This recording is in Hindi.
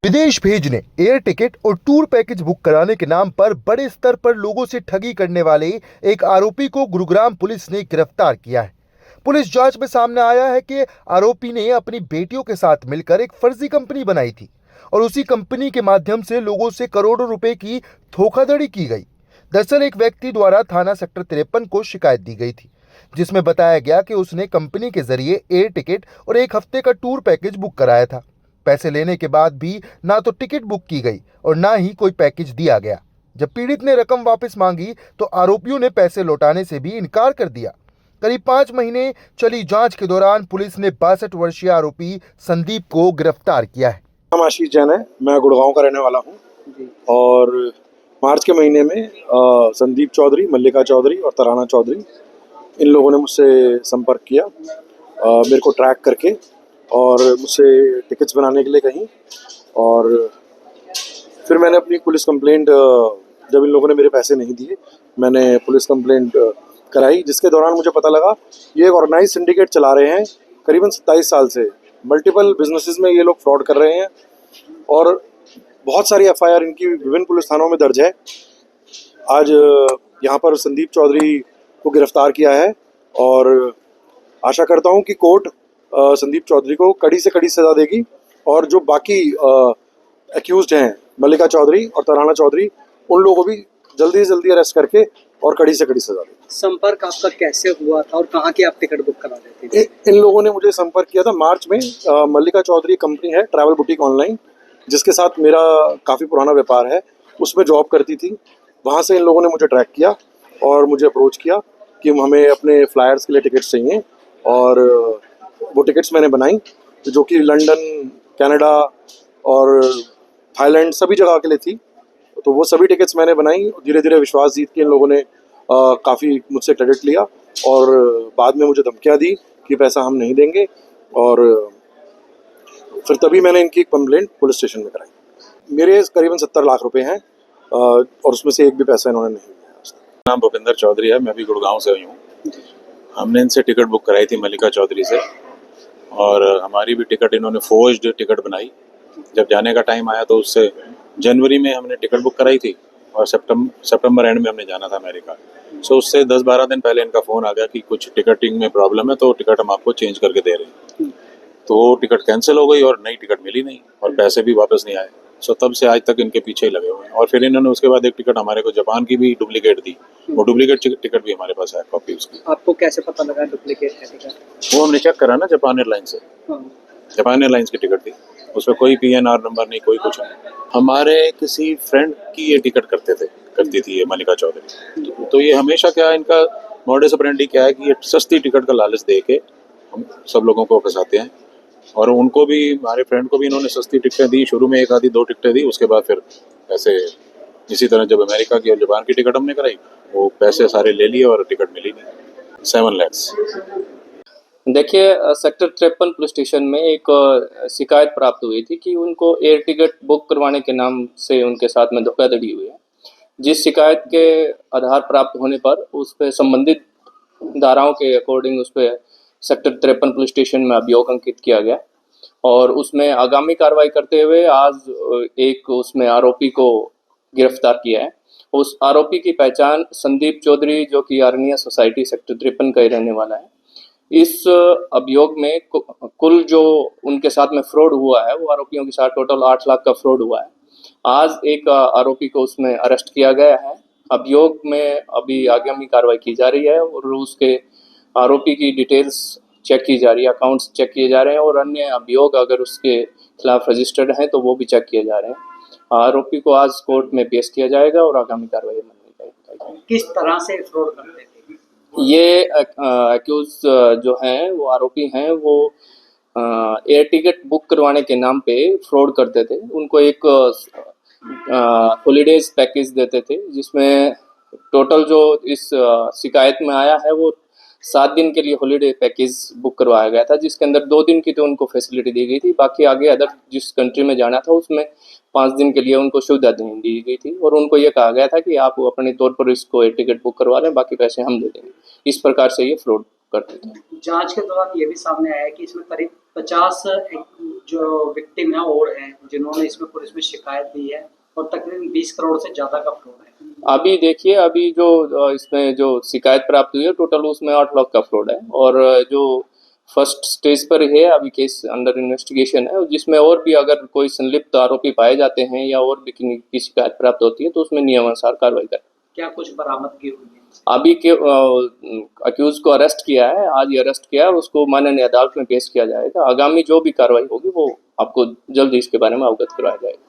विदेश भेजने, एयर टिकट और टूर पैकेज बुक कराने के नाम पर बड़े स्तर पर लोगों से ठगी करने वाले एक आरोपी को गुरुग्राम पुलिस ने गिरफ्तार किया है। पुलिस जांच में सामने आया है कि आरोपी ने अपनी बेटियों के साथ मिलकर एक फर्जी कंपनी बनाई थी और उसी कंपनी के माध्यम से लोगों से करोड़ों रुपए की धोखाधड़ी की गई। दरअसल एक व्यक्ति द्वारा थाना सेक्टर 53 को शिकायत दी गई थी, जिसमें बताया गया कि उसने कंपनी के जरिए एयर टिकट और एक हफ्ते का टूर पैकेज बुक कराया था। पैसे लेने के बाद भी ना तो टिकट बुक की गई और ना ही कोई पैकेज दिया गया। जब पीड़ित ने रकम वापस मांगी तो आरोपियों ने पैसे लौटाने से भी इनकार कर दिया। करीब 5 महीने चली जांच के दौरान पुलिस ने 62 वर्षीय आरोपी संदीप को गिरफ्तार किया है। नाम आशीष जैन है, मैं गुड़गांव का रहने वाला हूँ और मार्च के महीने में संदीप चौधरी, मल्लिका चौधरी और तराना चौधरी इन लोगों ने मुझसे संपर्क किया मेरे को ट्रैक करके और मुझसे टिकट्स बनाने के लिए कहीं। और फिर मैंने अपनी पुलिस कंप्लेंट, जब इन लोगों ने मेरे पैसे नहीं दिए, मैंने पुलिस कंप्लेंट कराई, जिसके दौरान मुझे पता लगा ये एक ऑर्गेनाइज सिंडिकेट चला रहे हैं करीबन 27 साल से। मल्टीपल बिजनेसेस में ये लोग फ्रॉड कर रहे हैं और बहुत सारी एफआईआर इनकी विभिन्न पुलिस थानों में दर्ज है। आज यहाँ पर संदीप चौधरी को गिरफ्तार किया है और आशा करता हूँ कि कोर्ट संदीप चौधरी को कड़ी से कड़ी सजा देगी और जो बाकी एक्यूज्ड हैं मल्लिका चौधरी और तराना चौधरी, उन लोगों को भी जल्दी से जल्दी अरेस्ट करके और कड़ी से कड़ी सजा देगी। संपर्क आपका कैसे हुआ था और कहाँ की आप टिकट बुक करा रहे थे? इन लोगों ने मुझे संपर्क किया था मार्च में। मल्लिका चौधरी कंपनी है ट्रैवल बुटीक ऑनलाइन, जिसके साथ मेरा काफ़ी पुराना व्यापार है, उसमें जॉब करती थी। वहाँ से इन लोगों ने मुझे ट्रैक किया और मुझे अप्रोच किया कि हमें अपने फ्लायर्स के लिए टिकट्स चाहिए और वो टिकट्स मैंने बनाई, जो कि लंदन, कनाडा और थाईलैंड सभी जगह के लिए थी। तो वो सभी टिकट्स मैंने बनाई। धीरे धीरे विश्वास जीत के इन लोगों ने काफ़ी मुझसे क्रेडिट लिया और बाद में मुझे धमकियाँ दी कि पैसा हम नहीं देंगे, और फिर तभी मैंने इनकी कंप्लेंट पुलिस स्टेशन में कराई। मेरे करीबन 70 लाख रुपए हैं और उसमें से एक भी पैसा इन्होंने नहीं दिया। नाम भूपेंद्र चौधरी है, मैं भी गुड़गांव से हूँ। हमने इनसे टिकट बुक कराई थी मल्लिका चौधरी से और हमारी भी टिकट इन्होंने फोर्ज्ड टिकट बनाई। जब जाने का टाइम आया तो उससे जनवरी में हमने टिकट बुक कराई थी और सितंबर एंड में हमने जाना था अमेरिका। सो उससे 10-12 दिन पहले इनका फ़ोन आ गया कि कुछ टिकटिंग में प्रॉब्लम है, तो टिकट हम आपको चेंज करके दे रहे हैं। तो टिकट कैंसिल हो गई और नई टिकट मिली नहीं और पैसे भी वापस नहीं आए। सो तब से आज तक इनके पीछे ही लगे हुए हैं। और फिर इन्होंने उसके बाद एक टिकट हमारे को जापान की भी डुप्लीकेट दी। वो डुप्लीकेट टिकट भी हमारे पास है, कॉपी उसकी। आपको कैसे पता लगा डुप्लीकेट है टिकट? वो हमने चेक करा ना जापान एयरलाइन से। जापान एयरलाइंस की टिकट थी, उसमें कोई PNR नंबर नहीं, कोई कुछ नहीं। हमारे किसी फ्रेंड की ये टिकट करती थी ये मल्लिका चौधरी। तो ये हमेशा क्या, इनका मॉडस ऑपरेंडी क्या है कि ये सस्ती टिकट का लालच दे के हम सब लोगों को फंसाते हैं। और उनको भी, हमारे फ्रेंड को भी इन्होंने सस्ती टिकटें दी। शुरू में 1 आधी 2 टिकटें दी, उसके बाद फिर ऐसे इसी तरह जब अमेरिका की और जापान की टिकट हमने कराई, वो पैसे सारे ले लिए और टिकट मिली नहीं। 7 लाख। देखिए, सेक्टर 53 पुलिस स्टेशन में एक शिकायत प्राप्त हुई थी कि उनको एयर टिकट बुक करवाने के नाम से उनके साथ में धोखाधड़ी हुई है। जिस शिकायत के आधार प्राप्त होने पर उस पर संबंधित धाराओं के अकॉर्डिंग उस पर सेक्टर 53 पुलिस स्टेशन में अभियोग अंकित किया गया और उसमें आगामी कार्रवाई करते हुए आज एक उसमें आरोपी को गिरफ्तार किया है। उस आरोपी की पहचान संदीप चौधरी, जो कि आर्निया सोसाइटी सेक्टर 53 का ही रहने वाला है। इस अभियोग में कुल जो उनके साथ में फ्रॉड हुआ है, वो आरोपियों के साथ टोटल 8 लाख का फ्रॉड हुआ है। आज एक आरोपी को उसमें अरेस्ट किया गया है। अभियोग में अभी आगामी कार्रवाई की जा रही है और उसके आरोपी की डिटेल्स चेक की जा रही है, अकाउंट्स चेक किए जा रहे हैं और अन्य अभियोग अगर उसके खिलाफ रजिस्टर्ड हैं तो वो भी चेक किए जा रहे हैं। आरोपी को आज कोर्ट में पेश किया जाएगा और आगामी कार्रवाई में किस तरह से फ्रॉड करते थे ये एक्यूज जो हैं, वो आरोपी हैं, वो एयर टिकट बुक करवाने के नाम पे फ्रॉड करते थे। उनको एक हॉलीडेज पैकेज देते थे, जिसमें टोटल जो इस शिकायत में आया है वो 7 दिन के लिए हॉलीडे पैकेज बुक करवाया गया था, जिसके अंदर 2 दिन की तो उनको फैसिलिटी दी गई थी। बाकी आगे अदर जिस कंट्री में जाना था उसमें 5 दिन के लिए उनको सुविधा दी गई थी और उनको ये कहा गया था कि आप अपने तौर पर इसको एयर टिकट बुक करवा लें, बाकी पैसे हम दे देंगे। इस प्रकार से ये फ्रॉड करते थे। जांच के दौरान ये भी सामने आया है कि इसमें करीब 50 जो विक्टिम है और हैं जिन्होंने इसमें पुलिस में शिकायत दी है और तकरीबन 20 करोड़ से ज़्यादा का फ्रॉड है। अभी देखिए, अभी जो इसमें जो शिकायत प्राप्त हुई है टोटल उसमें 8 लाख का फ्रॉड है, और जो फर्स्ट स्टेज पर है अभी केस अंडर इन्वेस्टिगेशन है, जिसमें और भी अगर कोई संलिप्त आरोपी पाए जाते हैं या और भी किन्हीं की शिकायत प्राप्त होती है तो उसमें नियमानुसार कार्रवाई करें। क्या कुछ बरामदगी हुई है? अभी के अक्यूज को अरेस्ट किया है, आज ही अरेस्ट किया है और उसको माननीय अदालत में पेश किया जाएगा। आगामी जो भी कार्रवाई होगी वो आपको जल्द ही इसके बारे में अवगत करवाया जाएगा।